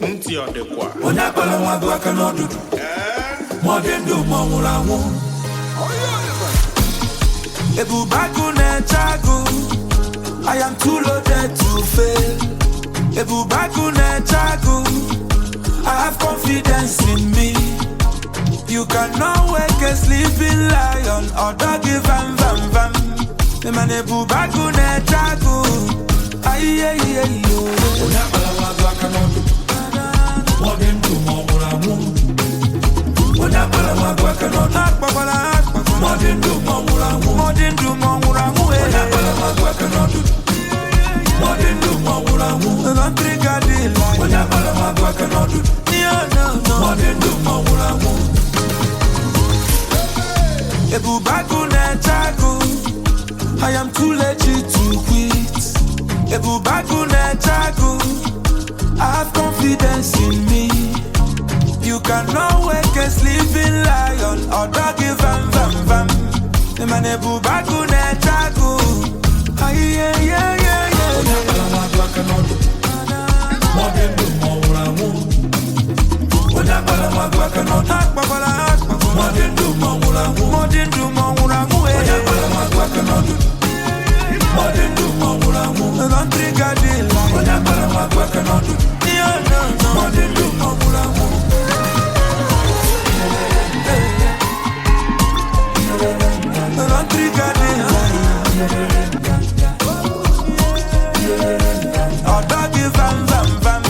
Ntị ọ dịkwa. Onye akpala nwa gụ aka n'ọdụdụ. Ma ọ dị ndụ ma ọ nwụrụ anwụ. Ebubagụ na-eche agụ. I am too loaded to fail. Ebubagụ na-eche agụ. I have confidence in me. You cannot wake a sleeping lion or doggy vam vam vam. The man Ebubagụ na-eche agụ. Ay ay ay yo. Onye akpala nwa gụ aka n'ọdụdụ. More than two more muramu. When I put on my work and on that, more than two more muramu. More than two more muramu. When I put on my work and on more than two more muramu. Don't trigger the line. When I put on my work and on more than two more muramu. Ebubagụ na-eche. I am too legit to quit. Ebubagụ na-eche. I have confidence in me. You cannot wake a sleeping lion or doggy vam vam vam. The man Ebubagụ na-eche agụ. Ay yeah yeah yeah yeah. More than two more muramu. Onye akpala nwa gụ aka n'ọdụ. More than two more muramu. More than two more muramu. Onye akpala nwa gụ aka n'ọdụ. More than two more muramu. Don't trigger the line. Onye akpala nwa gụ aka n'ọdụ. More than two more muramu. Don't trigger the line. Oh, doggy vam vam vam.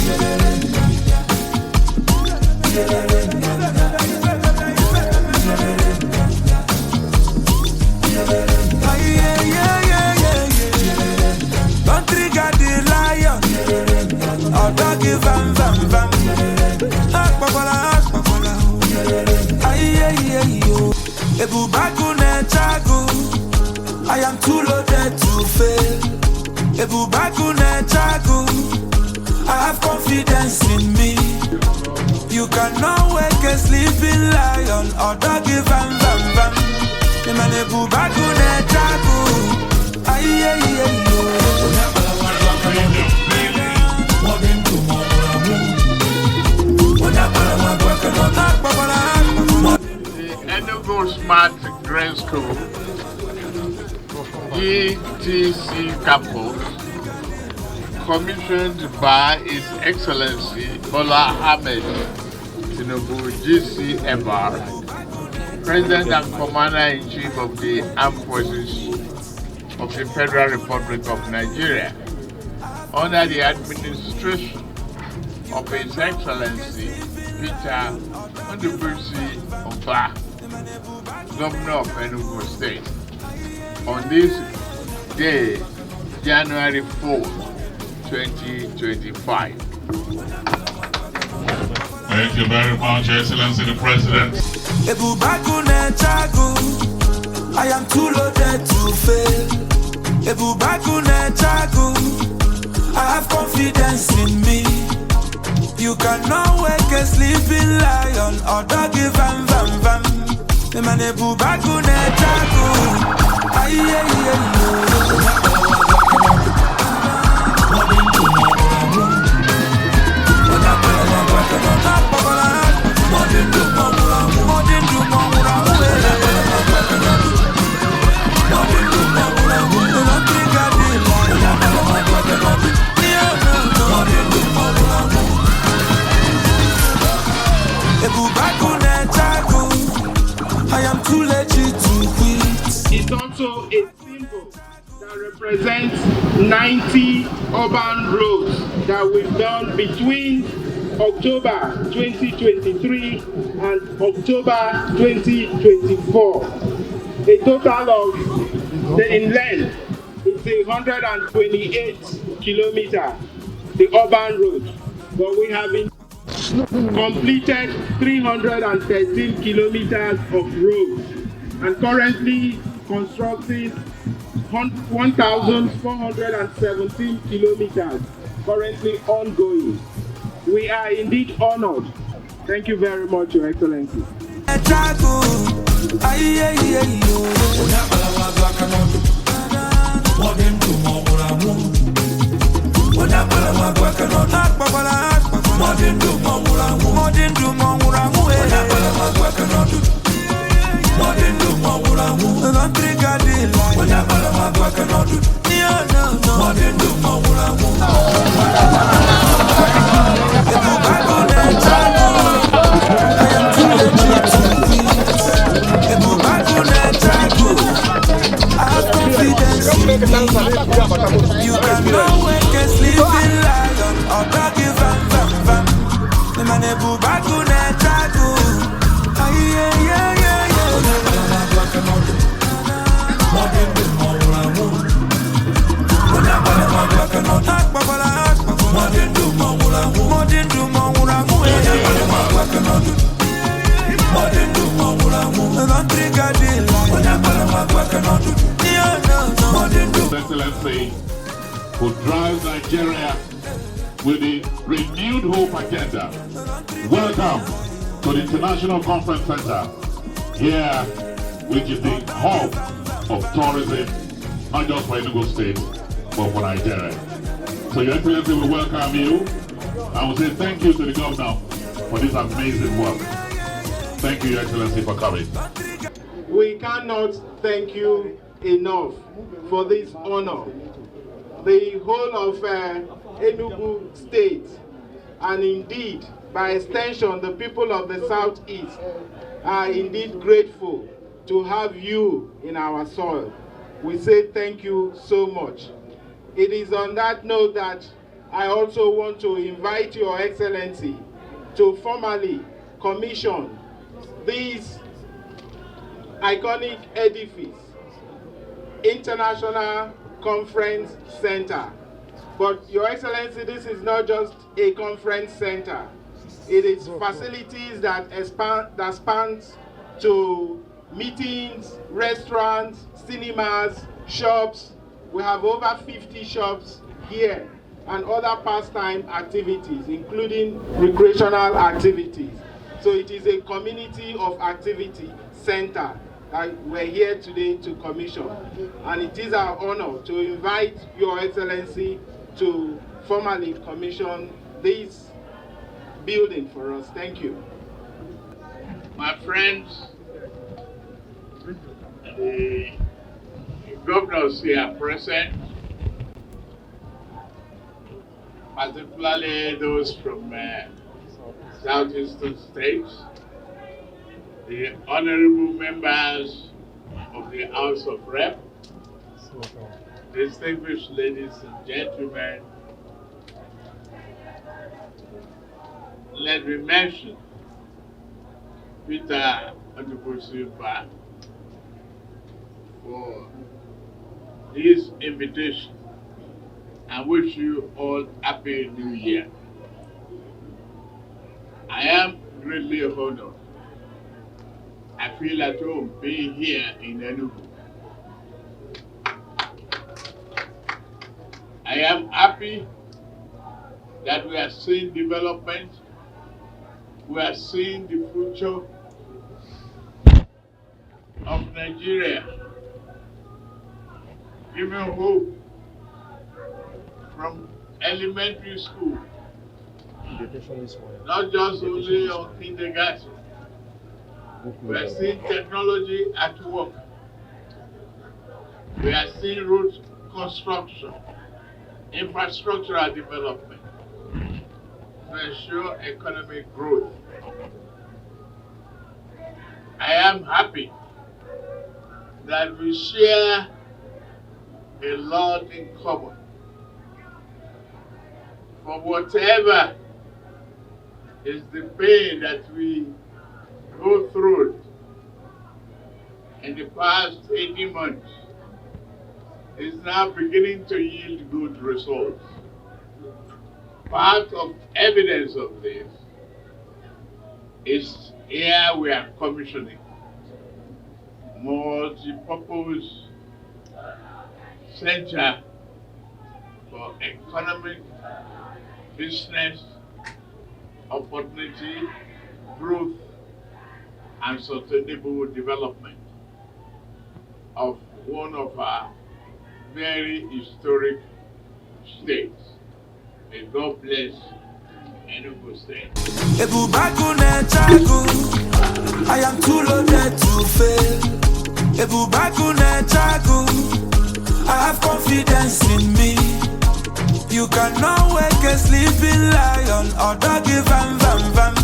Don't trigger the lion. Oh, doggy vam vam vam. Ay ay ay yo. Ebubagụ na-eche agụ. I am too loaded to fail. Ebubagụ na-eche agụ. I have confidence in me. You cannot wake a sleeping lion or doggy vam vam vam. The man Ebubagụ na-eche agụ. Ay ay ay yo. The Enugu Smart Grain School, ETC campus, commissioned by His Excellency Bola Ahmed Tinubu, GCFR, President and Commander-in-Chief of the Armed Forces of the Federal Republic of Nigeria, under the administration of His Excellency Peter Mbah, Governor of Enugu State, on this day, January 4th, 2025. Thank you very much, Excellency the President. Ebubagụ na-eche. I am too loaded to fail. Ebubagụ na-eche. I have confidence in me. You cannot wake a sleeping lion or doggy vam vam vam. The man Ebubagụ na-eche. Ay ay ay yo. I am too legit to quit. It's also a symbol that represents 90 urban roads that we've done between October 2023 and October 2024. A total of, in length, it's 128 kilometers, the urban road. But we have completed 313 kilometers of roads and currently constructing 1,417 kilometers currently ongoing. We are indeed honored. Thank you very much, Your Excellency. Modindu Mawurangu, Modindu Mawurangu, Modindu Mawurangu, Country Gadila, Modindu Mawurangu, I am too legit to quit. I have confidence in me. You cannot wake a sleeping lion or doggy van. The man ebu bagu ne chagu. Excellency, who drives Nigeria with the renewed hope agenda. Welcome to the International Conference Center, here, which is the hub of tourism, not just for Enugu State, but for Nigeria. So Your Excellency, we welcome you, and we say thank you to the Governor for this amazing work. Thank you, Your Excellency, for coming. We cannot thank you enough for this honor. The whole of Enugu State, and indeed, by extension, the people of the Southeast are indeed grateful to have you in our soil. We say thank you so much. It is on that note that I also want to invite Your Excellency to formally commission this iconic edifice, International Conference Center. But Your Excellency, this is not just a conference center. It is facilities that spans to meetings, restaurants, cinemas, shops. We have over 50 shops here and other pastime activities, including recreational activities. So it is a community of activity center that we're here today to commission. And it is our honor to invite Your Excellency to formally commission this building for us. Thank you. My friends, the governors here present, particularly those from southeastern states, the honorable members of the House of Rep, distinguished ladies and gentlemen, let me mention Peter Mbah for his invitation and wish you all happy New Year. I am greatly honored. I feel at home being here in Enugu. I am happy that we are seeing development, we are seeing the future of Nigeria, giving hope from elementary school, not just only on kindergarten. We are seeing technology at work. We are seeing road construction, infrastructural development to ensure economic growth. I am happy that we share a lot in common. For whatever is the pain that we go through in the past 18 months is now beginning to yield good results. Part of evidence of this is here we are commissioning multi-purpose center for economic, business, opportunity, growth, and sustainable development of one of our very historic states. May God bless Enugu State. I am too loaded to fail. I have confidence in me. You cannot wake a sleeping lion or doggy vam vam vam.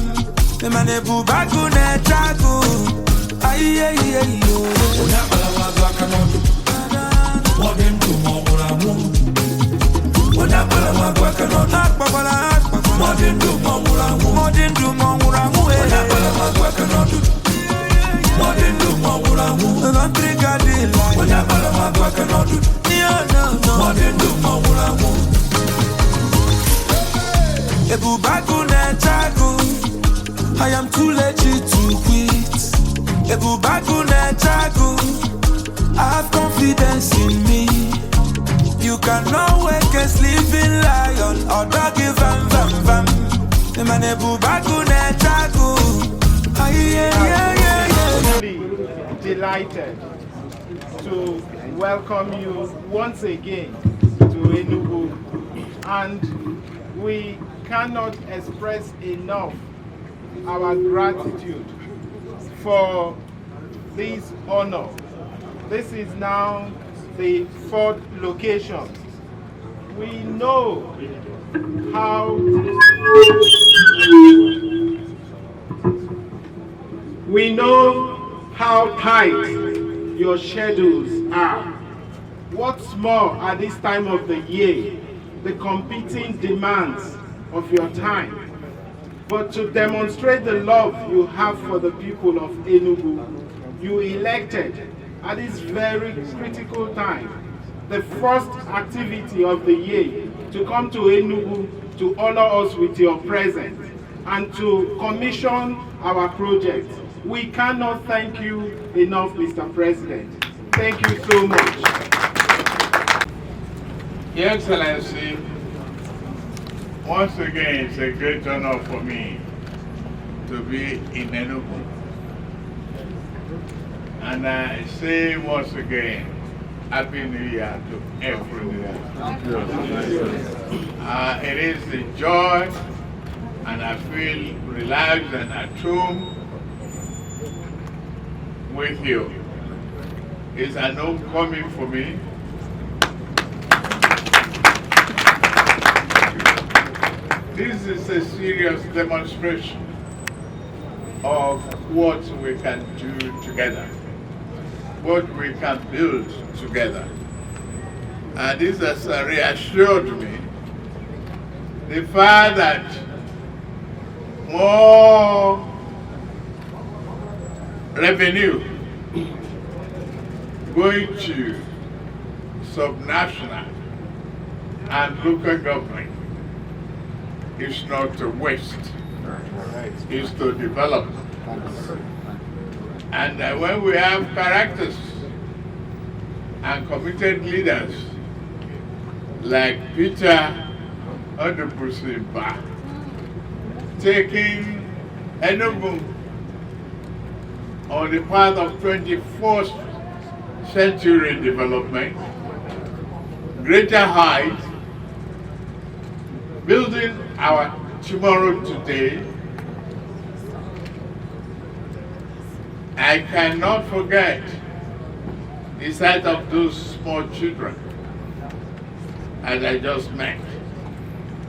I am too legit to quit. I have confidence in me. You cannot wake a sleeping lion or doggy vam vam vam. Really delighted to welcome you once again to Enugu, and we cannot express enough our gratitude for this honor. This is now the 4th location. We know how tight your schedules are. What's more, at this time of the year, the competing demands of your time. But to demonstrate the love you have for the people of Enugu, you elected at this very critical time the first activity of the year to come to Enugu to honor us with your presence and to commission our project. We cannot thank you enough, Mr. President. Thank you so much. Your Excellency, once again, it's a great honor for me to be in Enugu. And I say once again, Happy New Year to everyone. It is a joy, and I feel relaxed and at home with you. It's an homecoming for me. This is a serious demonstration of what we can do together, what we can build together. And this has reassured me the fact that more revenue going to subnational and local government is not to waste, it's to develop. And when we have characters and committed leaders like Peter Mbah taking Enugu on the path of 21st century development, greater height, building our tomorrow today, I cannot forget the sight of those small children as I just met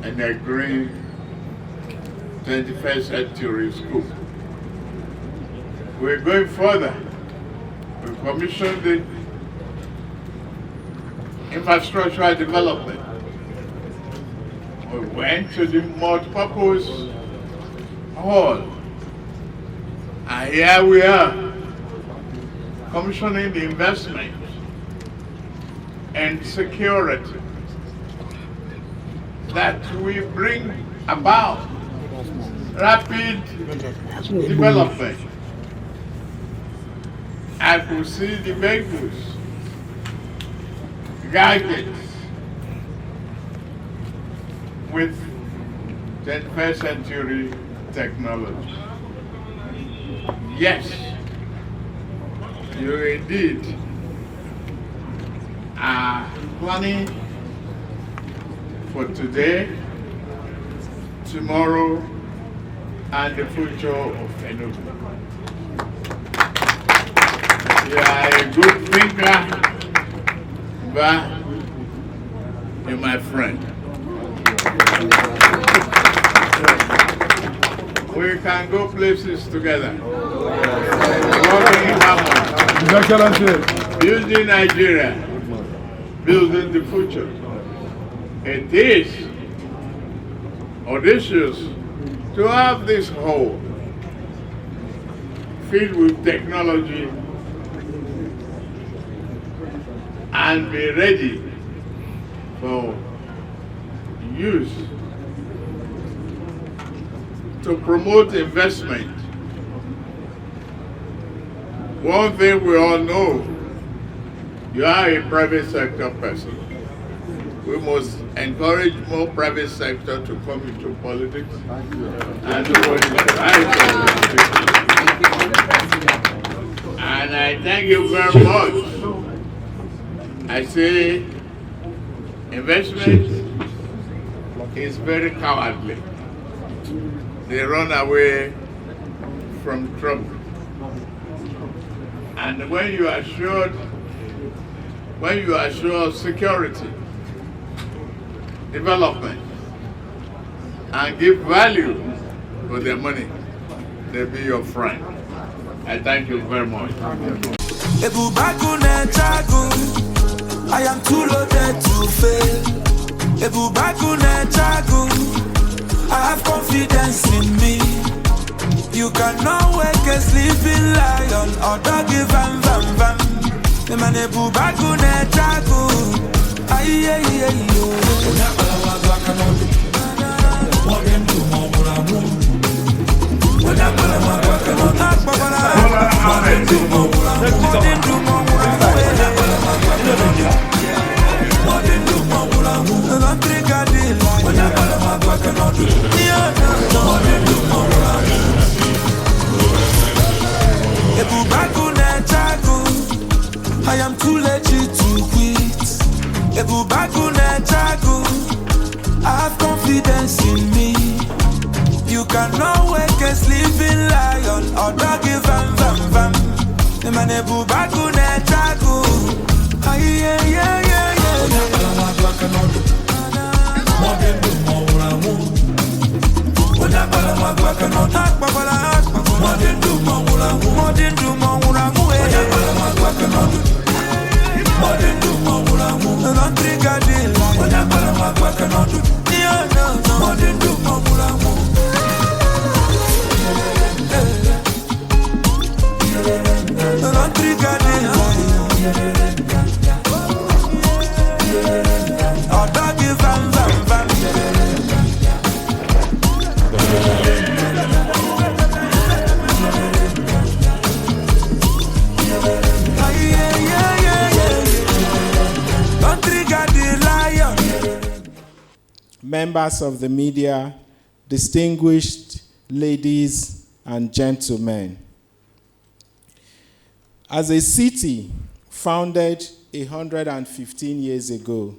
in a green 21st century school. We're going further. We commissioned the infrastructural development. We went to the multi-purpose hall. And here we are, commissioning the investment and security that we bring about rapid development. I could see the vehicles, gadgets with 21st century technology. Yes, you indeed are planning for today tomorrow and the future of Enugu. You are a good thinker, but you're my friend. We can go places together. Working in harmony. Building Nigeria. Building the future. It is audacious to have this hole filled with technology and be ready for use to promote investment. One thing we all know, you are a private sector person. We must encourage more private sector to come into politics and do what is right. And I thank you very much. I say investment is very cowardly. They run away from trouble. And when you are assured of security, development, and give value for their money, they'll be your friend. I thank you very much. I am too loaded to fail. I have confidence in me. You cannot wake a sleeping lion or doggy vam vam vam. The man ebu bagu ne chagu. Aye aye aye yo. I am too legit to quit. I have confidence in me. You cannot wake a sleeping lion or doggy vam vam vam. The man ebu bagu ne chagu. Aye yeah yeah yeah yeah. Members of the media, distinguished ladies and gentlemen. As a city founded 115 years ago,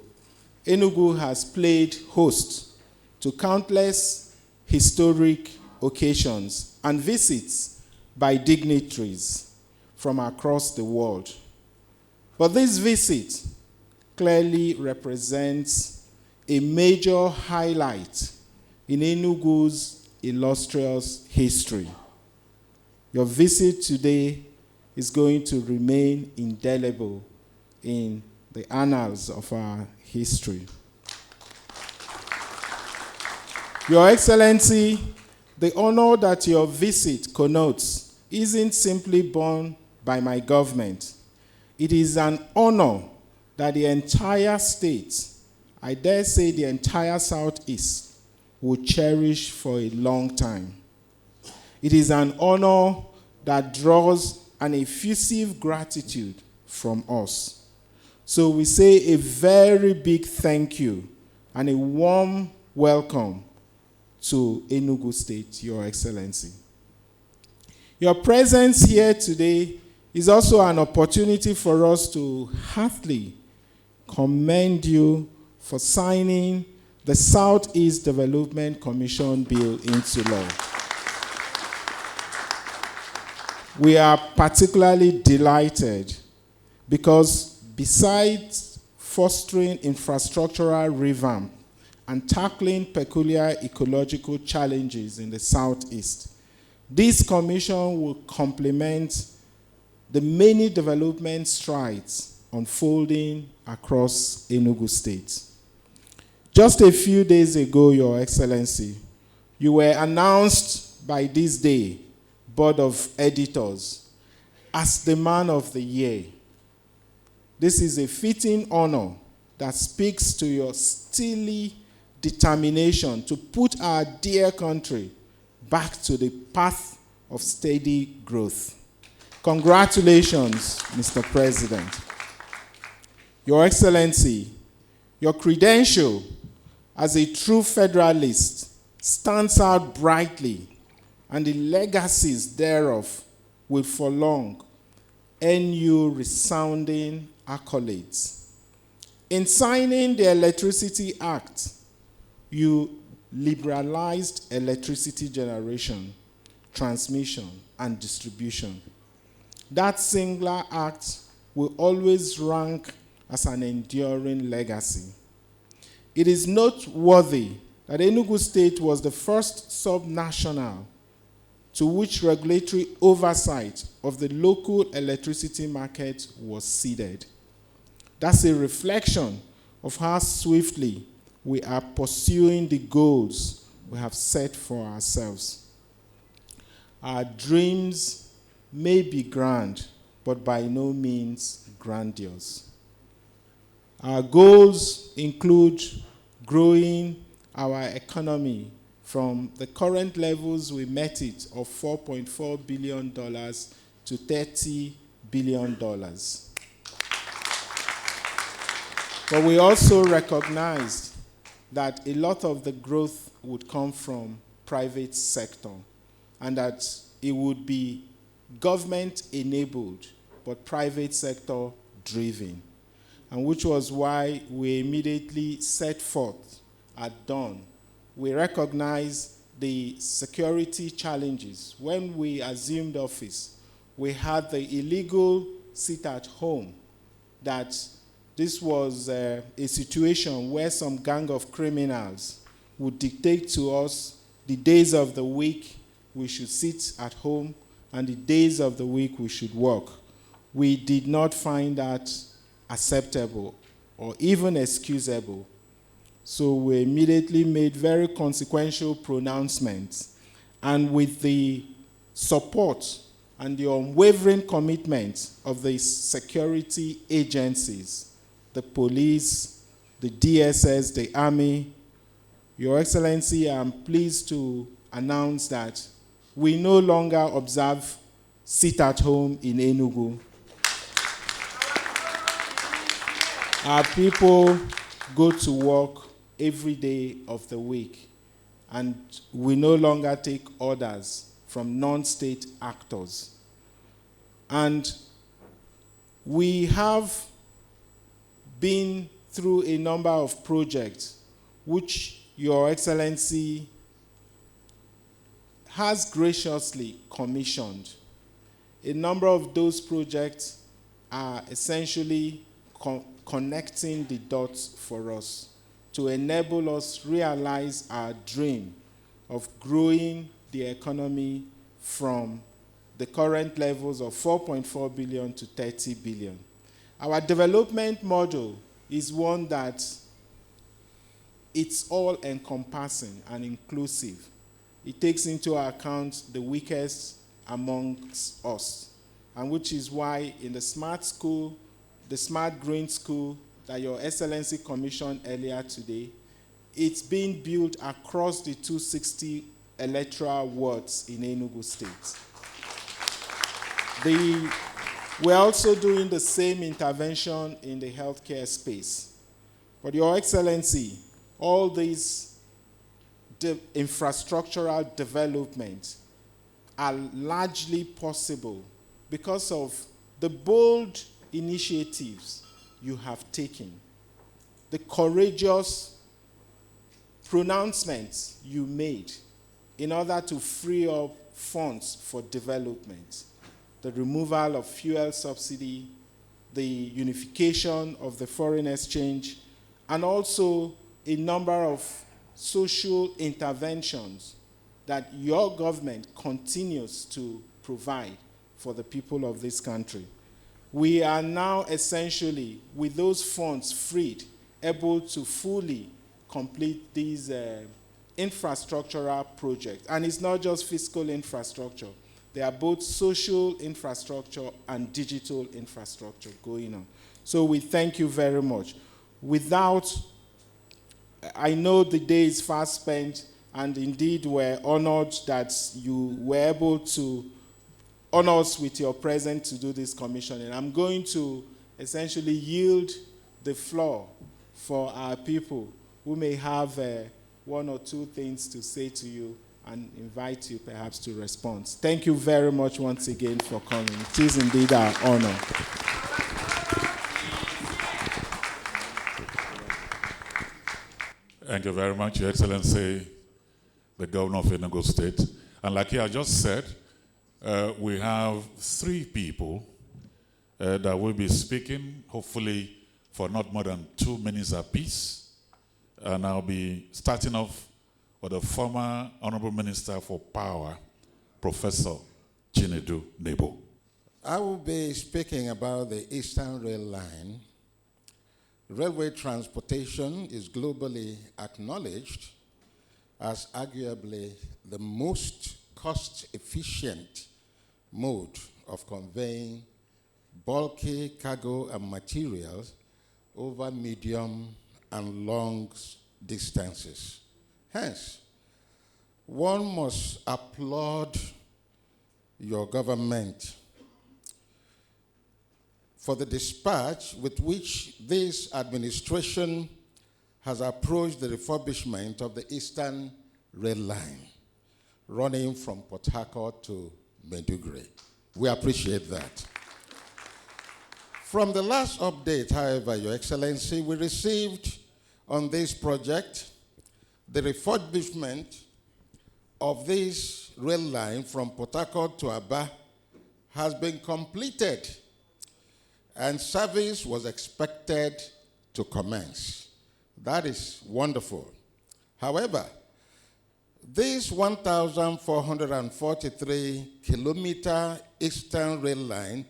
Enugu has played host to countless historic occasions and visits by dignitaries from across the world. But this visit clearly represents a major highlight in Enugu's illustrious history. Your visit today is going to remain indelible in the annals of our history. Your Excellency, the honor that your visit connotes isn't simply borne by my government. It is an honor that the entire state, I dare say the entire Southeast, will cherish for a long time. It is an honor that draws an effusive gratitude from us. So we say a very big thank you and a warm welcome to Enugu State, Your Excellency. Your presence here today is also an opportunity for us to heartily commend you for signing the Southeast Development Commission Bill into law. We are particularly delighted because besides fostering infrastructural revamp and tackling peculiar ecological challenges in the Southeast, this commission will complement the many development strides unfolding across Enugu State. Just a few days ago, Your Excellency, you were announced by this day Board of Editors as the Man of the Year. This is a fitting honor that speaks to your steely determination to put our dear country back to the path of steady growth. Congratulations, Mr. President. Your Excellency, your credential as a true federalist stands out brightly, and the legacies thereof will for long earn you resounding accolades. In signing the Electricity Act, you liberalized electricity generation, transmission, and distribution. That singular act will always rank as an enduring legacy. It is noteworthy that Enugu State was the first subnational to which regulatory oversight of the local electricity market was ceded. That's a reflection of how swiftly we are pursuing the goals we have set for ourselves. Our dreams may be grand, but by no means grandiose. Our goals include growing our economy from the current levels we met it of $4.4 billion to $30 billion. But we also recognized that a lot of the growth would come from private sector and that it would be government-enabled but private sector driven, and which was why we immediately set forth at dawn. We recognized the security challenges. When we assumed office, we had the illegal sit at home, that this was a situation where some gang of criminals would dictate to us the days of the week we should sit at home and the days of the week we should work. We did not find that acceptable or even excusable. So we immediately made very consequential pronouncements, and with the support and the unwavering commitment of the security agencies, the police, the DSS, the Army, Your Excellency, I'm pleased to announce that we no longer observe sit at home in Enugu. Our people go to work every day of the week, and we no longer take orders from non-state actors. And we have been through a number of projects which Your Excellency has graciously commissioned. A number of those projects are essentially connecting the dots for us to enable us realize our dream of growing the economy from the current levels of 4.4 billion to 30 billion. Our development model is one that it's all encompassing and inclusive. It takes into account the weakest amongst us, and which is why in the smart school, the smart green school that Your Excellency commissioned earlier today, it's being built across the 260 electoral wards in Enugu State. We're also doing the same intervention in the healthcare space. But Your Excellency, all these infrastructural developments are largely possible because of the bold initiatives you have taken, the courageous pronouncements you made in order to free up funds for development. The removal of fuel subsidy, the unification of the foreign exchange, and also a number of social interventions that your government continues to provide for the people of this country. We are now essentially, with those funds freed, able to fully complete these infrastructural projects. And it's not just fiscal infrastructure. They are both social infrastructure and digital infrastructure going on. So we thank you very much. I know the day is fast spent, and indeed we're honored that you were able to honor us with your presence to do this commissioning. I'm going to essentially yield the floor for our people who may have one or two things to say to you and invite you perhaps to respond. Thank you very much once again for coming. It is indeed our honor. Thank you very much, Your Excellency, the Governor of Enugu State. And like I just said, we have 3 people that will be speaking, hopefully for not more than 2 minutes apiece. And I'll be starting off with the former Honorable Minister for Power, Professor Chinedu Nebo. I will be speaking about the Eastern Rail Line. Railway transportation is globally acknowledged as arguably the most cost-efficient mode of conveying bulky cargo and materials over medium and long distances. Hence, one must applaud your government for the dispatch with which this administration has approached the refurbishment of the Eastern Rail Line, running from Port Harcourt to Maiduguri. We appreciate that. From the last update, however, Your Excellency, we received on this project the refurbishment of this rail line from Port Harcourt to Aba has been completed, and service was expected to commence. That is wonderful. However, this 1,443 kilometer Eastern Rail Line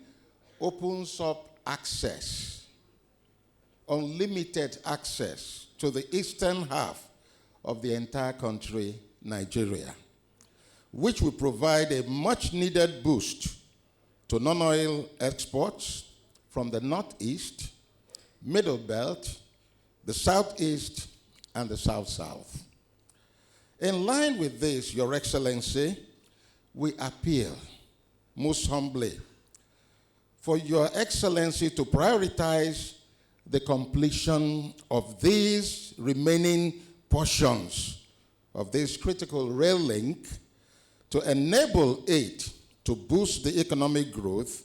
opens up access, unlimited access to the eastern half of the entire country, Nigeria, which will provide a much-needed boost to non-oil exports from the northeast, middle belt, the southeast, and the south-south. In line with this, Your Excellency, we appeal most humbly for Your Excellency to prioritize the completion of these remaining portions of this critical rail link to enable it to boost the economic growth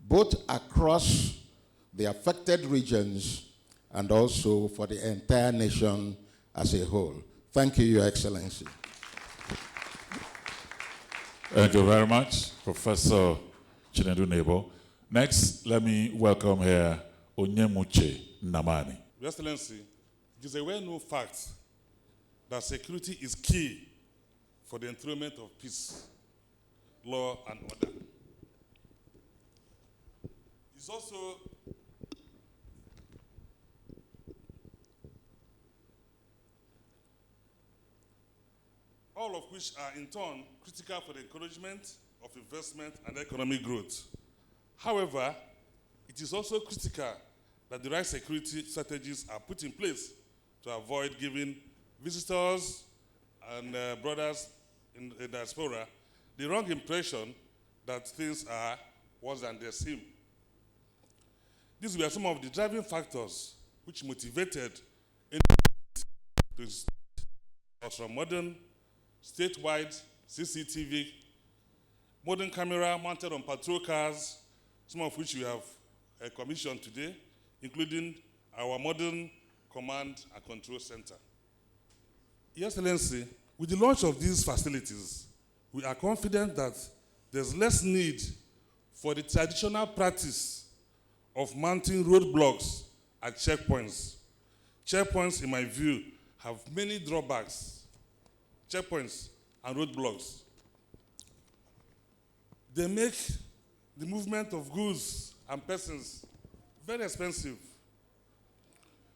both across the affected regions and also for the entire nation as a whole. Thank you, Your Excellency. Thank you very much, Professor Chinedu Nebo. Next, let me welcome here Onyemuche Namani. Your Excellency, it is a well-known fact that security is key for the enthronement of peace, law, and order. It's also all of which are in turn critical for the encouragement of investment and economic growth. However, it is also critical that the right security strategies are put in place to avoid giving visitors and brothers in the diaspora the wrong impression that things are worse than they seem. These were some of the driving factors which motivated from modern statewide CCTV, modern camera mounted on patrol cars, some of which we have commissioned today, including our modern command and control center. Your Excellency, with the launch of these facilities, we are confident that there's less need for the traditional practice of mounting roadblocks at checkpoints. Checkpoints, in my view, have many drawbacks. Checkpoints and roadblocks. They make the movement of goods and persons very expensive,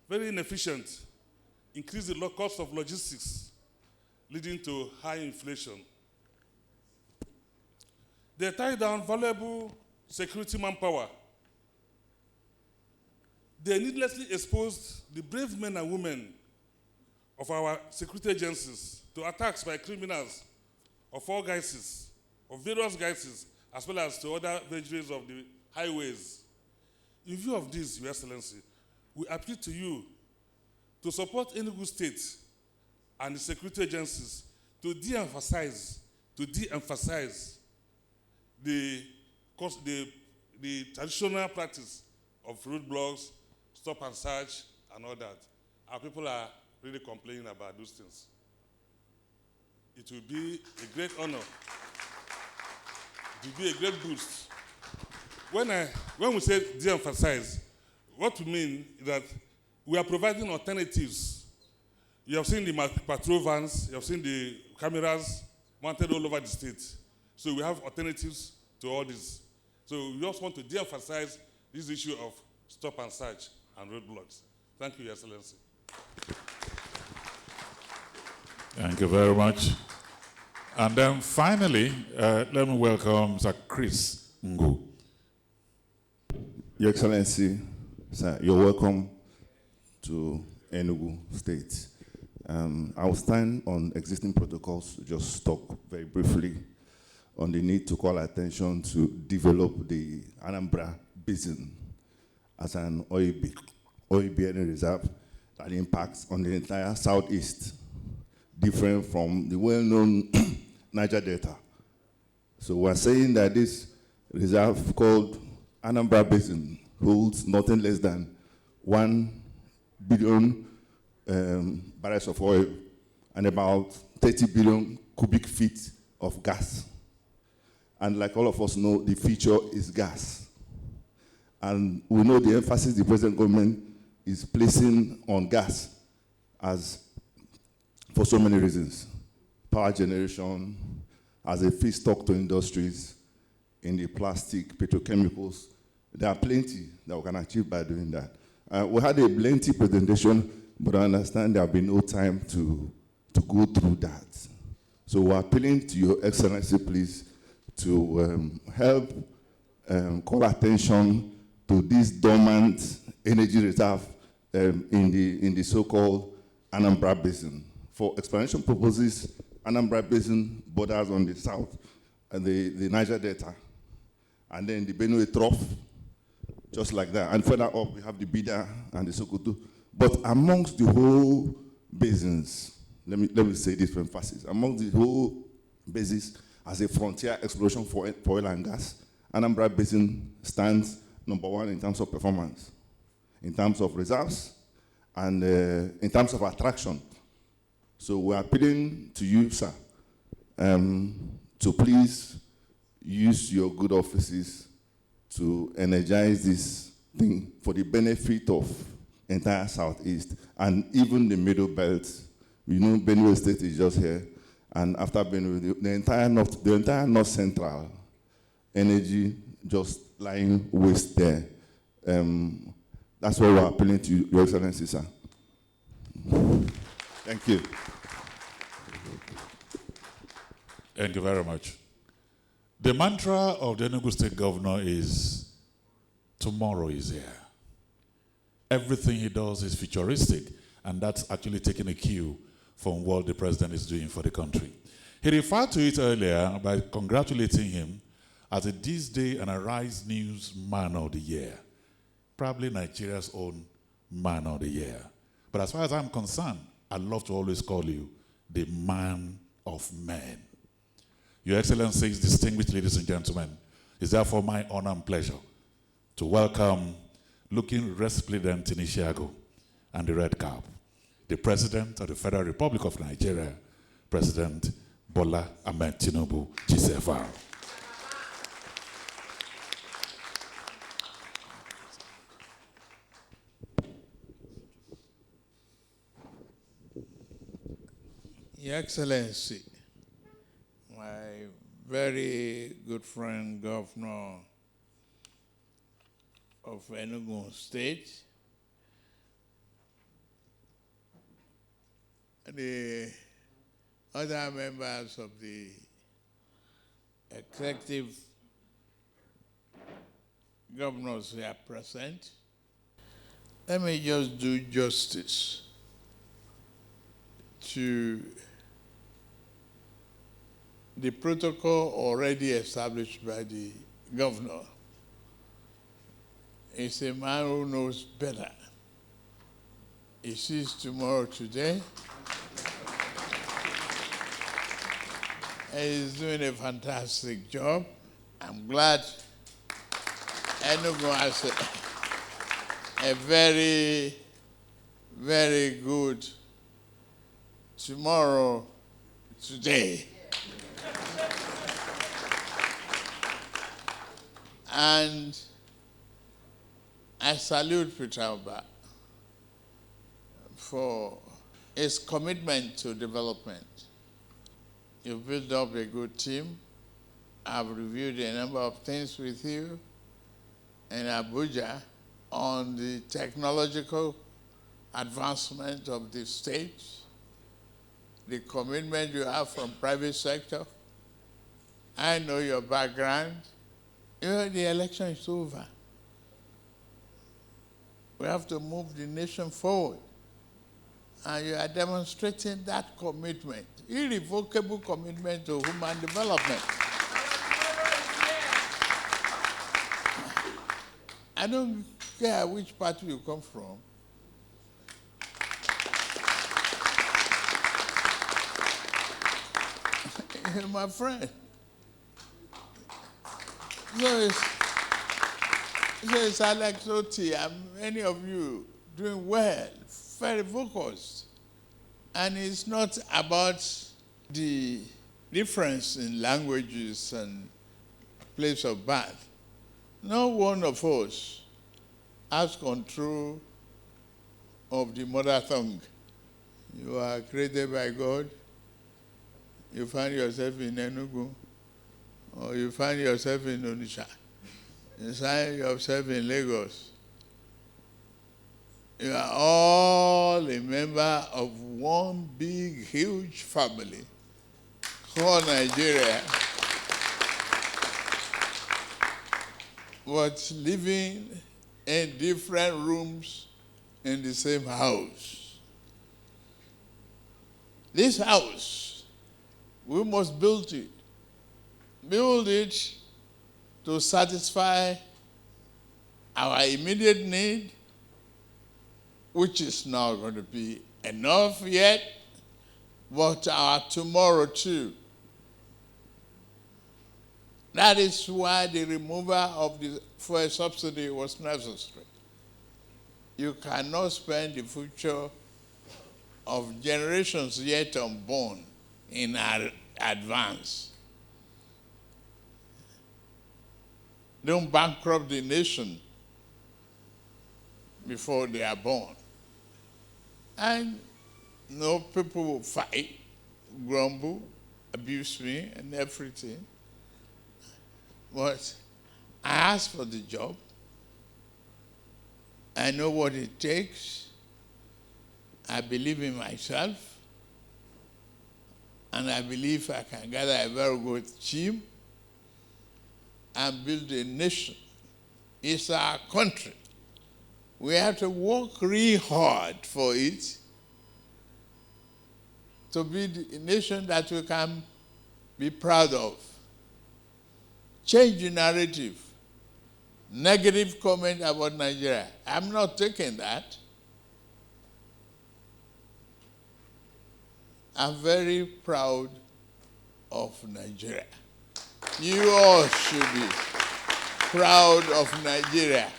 very inefficient, increase the cost of logistics, leading to high inflation. They tie down valuable security manpower. They needlessly expose the brave men and women of our security agencies to attacks by criminals of all guises, of various guises, as well as to other vagaries of the highways. In view of this, Your Excellency, we appeal to you to support Enugu State and the security agencies to de-emphasize the traditional practice of roadblocks, stop and search, and all that. Our people are really complaining about those things. It will be a great honor. It will be a great boost. When we say de-emphasize, what we mean is that we are providing alternatives. You have seen the patrol vans, you have seen the cameras mounted all over the state. So we have alternatives to all this. So we also want to de-emphasize this issue of stop and search and roadblocks. Thank you, Your Excellency. Thank you very much. And then finally, let me welcome Sir Chris Ngu. Your Excellency, sir, you're welcome to Enugu State. I will stand on existing protocols to just talk very briefly on the need to call attention to develop the Anambra Basin as an oil-bearing reserve that impacts on the entire southeast, different from the well-known Niger Delta. So we're saying that this reserve called Anambra Basin holds nothing less than 1 billion barrels of oil and about 30 billion cubic feet of gas. And like all of us know, the future is gas. And we know the emphasis the present government is placing on gas as for so many reasons. Power generation, as a feedstock to industries, in the plastic, petrochemicals. There are plenty that we can achieve by doing that. We had a lengthy presentation, but I understand there will be no time to go through that. So we're appealing to Your Excellency, please, to help call attention to this dormant energy reserve in the so-called Anambra Basin. For explanation purposes, Anambra Basin borders on the south and the Niger Delta, and then the Benue Trough, just like that. And further up, we have the Bida and the Sokoto. But amongst the whole basins, let me say this for emphasis, among the whole basins as a frontier exploration for oil and gas, Anambra Basin stands #1 in terms of performance, in terms of reserves, and in terms of attraction. So we're appealing to you, sir, to please use your good offices to energize this thing for the benefit of entire Southeast and even the Middle Belt. You know, Benue State is just here, and after Benue, the entire North Central energy just lying waste there. That's why we're appealing to you, Your Excellency, sir. Thank you. Thank you very much. The mantra of the Enugu State Governor is, tomorrow is here. Everything he does is futuristic, and that's actually taking a cue from what the president is doing for the country. He referred to it earlier by congratulating him as a This Day and Arise News Man of the Year, probably Nigeria's own Man of the Year. But as far as I'm concerned, I'd love to always call you the Man of Men. Your Excellencies, distinguished ladies and gentlemen, it's therefore my honor and pleasure to welcome looking resplendent in Isiago and the red cap, the President of the Federal Republic of Nigeria, President Bola Ahmed Tinubu, GCFR. Your Excellency, my very good friend, Governor of Enugu State, the other members of the executive governors who are present, let me just do justice to the protocol already established by the governor. He's a man who knows better. He sees tomorrow today. He's doing a fantastic job. I'm glad Enugu has a very, very good tomorrow today. And I salute Peter Mbah for his commitment to development. You've built up a good team. I've reviewed a number of things with you in Abuja on the technological advancement of the state, the commitment you have from private sector. I know your background. You know, the election is over. We have to move the nation forward. And you are demonstrating that commitment, irrevocable commitment to human development. I don't care which party you come from. You're my friend. So it's Alex Oti and many of you doing well, very focused. And it's not about the difference in languages and place of birth. No one of us has control of the mother tongue. You are created by God. You find yourself in Enugu, or you find yourself in Onitsha. You find yourself in Lagos. You are all a member of one big, huge family called Nigeria, but living in different rooms in the same house. This house, we must build it. Build it to satisfy our immediate need, which is not going to be enough yet, but our tomorrow too. That is why the removal of the fuel subsidy was necessary. You cannot spend the future of generations yet unborn in advance. Don't bankrupt the nation before they are born. And no, people will fight, grumble, abuse me and everything. But I asked for the job. I know what it takes. I believe in myself. And I believe I can gather a very good team and build a nation. It's our country. We have to work really hard for it to be the nation that we can be proud of. Change the narrative. Negative comment about Nigeria. I'm not taking that. I'm very proud of Nigeria. You all should be proud of Nigeria.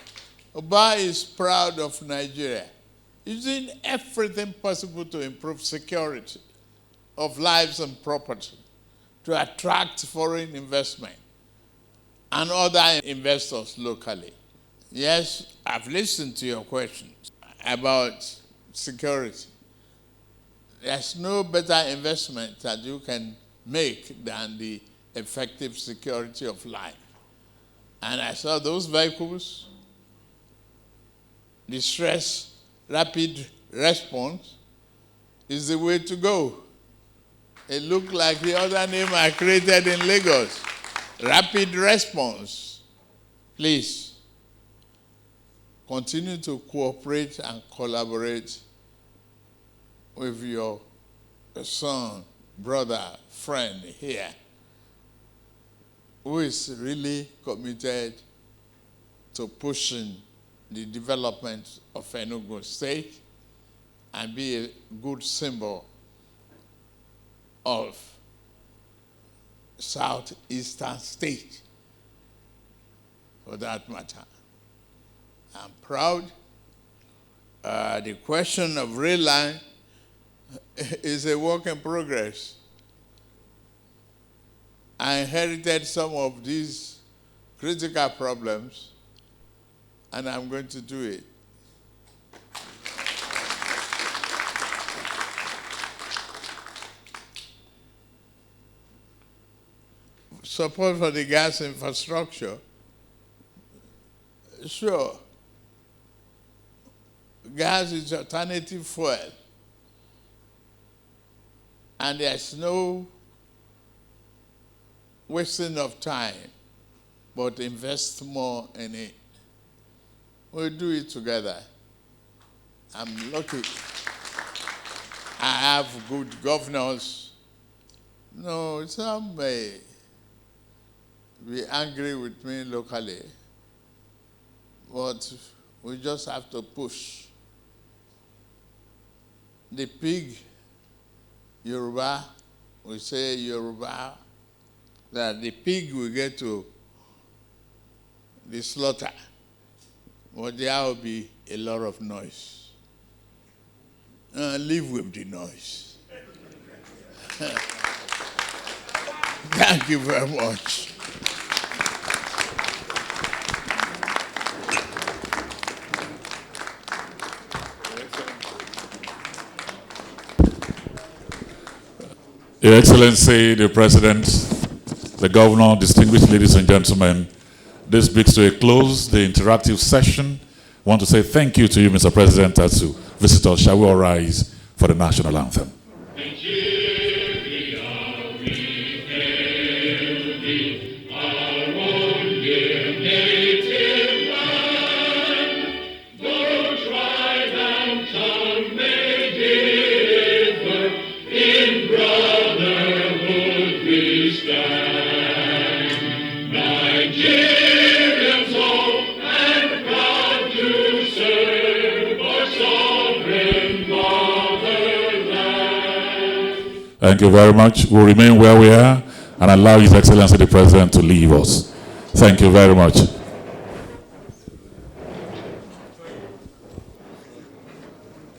Mbah is proud of Nigeria. is doing everything possible to improve security of lives and property, to attract foreign investment and other investors locally. Yes, I've listened to your questions about security. There's no better investment that you can make than the effective security of life. And I saw those vehicles, the stress rapid response is the way to go. It looked like the other name I created in Lagos, rapid response. Please, continue to cooperate and collaborate with your son, brother, friend here, who is really committed to pushing the development of Enugu State and be a good symbol of southeastern state, for that matter. I'm proud. The question of rail line is a work in progress. I inherited some of these critical problems, and I'm going to do it. Support for the gas infrastructure, sure. Gas is alternative fuel, and there's no wasting of time, but invest more in it. We'll do it together. I'm lucky. I have good governors. No, some may be angry with me locally, but we just have to push. The pig, Yoruba, we say Yoruba, that the pig will get to the slaughter, but there will be a lot of noise. Live with the noise. Thank you very much. Your Excellency, the President, the Governor, distinguished ladies and gentlemen, this brings to a close the interactive session. I want to say thank you to you, Mr. President, as you visit us. Shall we all rise for the national anthem? Thank you very much. We'll remain where we are and allow His Excellency the President to leave us. Thank you very much.